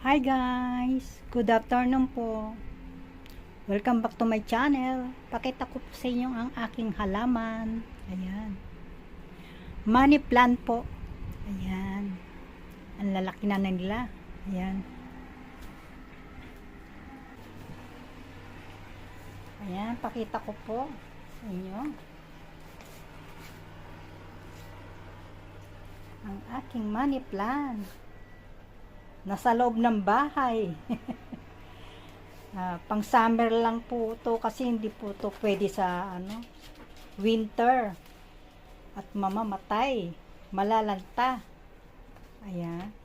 Hi guys! Good afternoon po. Welcome back to my channel. Pakita ko po sa inyo ang aking halaman. Ayan. Money plant po. Ayan. Ang lalaki na nila. Ayan. Ayan. Pakita ko po sa inyo. Ang aking money plant. Nasa loob ng bahay. Pang summer lang po to kasi hindi po to pwede sa winter at mamamatay, malalanta. Ayan.